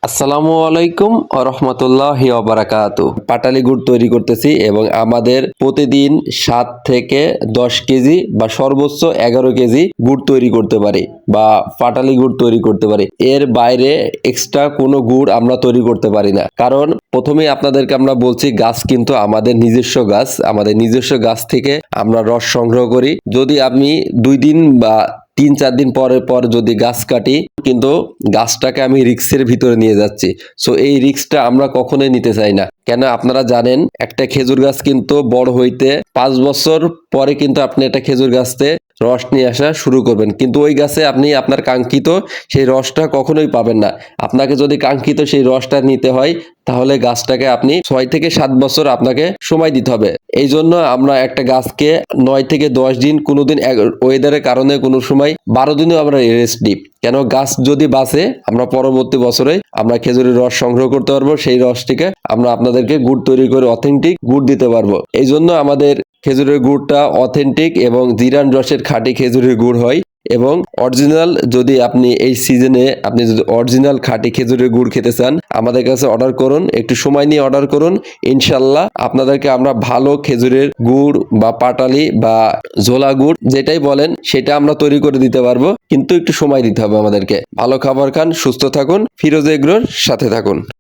আসসালামু আলাইকুম ওয়া রাহমাতুল্লাহি ওয়া বারাকাতু। পাটালি গুড় তৈরি করতেছি এবং আমাদের প্রতিদিন 7 থেকে 10 কেজি বা সর্বোচ্চ 11 কেজি গুড় তৈরি করতে পারি বা পাটালি গুড় তৈরি করতে পারি। এর বাইরে এক্সট্রা কোনো গুড় আমরা তৈরি করতে পারি না। কারণ প্রথমেই আপনাদেরকে আমরা বলছি গাছ কিন্তু আমাদের নিজস্ব গাছ। আমাদের নিজস্ব গাছ থেকে আমরা রস সংগ্রহ করি। যদি আমি 2 দিন বা 3-4 দিন পর যদি গাছ কাটি, কিন্তু গাছটাকে আমি রিস্কের ভিতরে নিয়ে যাচ্ছি। সো এই রিস্কটা আমরা কখনোই নিতে চাই না। কেন আপনারা জানেন, একটা খেজুর গাছ কিন্তু বড় হইতে 5 বছর পরে কিন্তু আপনি একটা খেজুর গাছতে রস নিয়ে আসা শুরু করবেন, কিন্তু ওই গাছে আপনি আপনার কাঙ্ক্ষিত সেই রসটা কখনোই পাবেন না। আপনাকে যদি কাঙ্ক্ষিত সেই রসটা নিতে হয়, তাহলে গাছটাকে আপনি 6 থেকে 7 বছর আপনাকে সময় দিতে হবে। এই জন্য আমরা একটা গাছকে 9 থেকে 10 দিন, কোনোদিন ওয়েদারের কারণে কোনো সময় 12 দিনও আমরা রেস্ট দিই। কেন, গাছ যদি বাঁচে আমরা পরবর্তী বছরে আমরা খেজুরের রস সংগ্রহ করতে পারবো। সেই রসটিকে আমরা আপনাদেরকে গুড় তৈরি করে অথেন্টিক গুড় দিতে পারবো। এই জন্য আমাদের খেজুরের গুড়টা অথেন্টিক এবং জিরান রসের খাঁটি খেজুরের গুড় হয় এবং অরিজিনাল। যদি আপনি এই সিজনে আপনি যদি অরিজিনাল খাঁটি খেজুরের গুড় খেতে চান, আমাদের কাছে অর্ডার করুন, একটু সময় নিয়ে অর্ডার করুন। ইনশাল্লাহ আপনাদেরকে আমরা ভালো খেজুরের গুড় বা পাটালি বা ঝোলা গুড় যেটাই বলেন সেটা আমরা তৈরি করে দিতে পারবো, কিন্তু একটু সময় দিতে হবে আমাদেরকে। ভালো খাবার খান, সুস্থ থাকুন, ফিরোজ এগ্রোর সাথে থাকুন।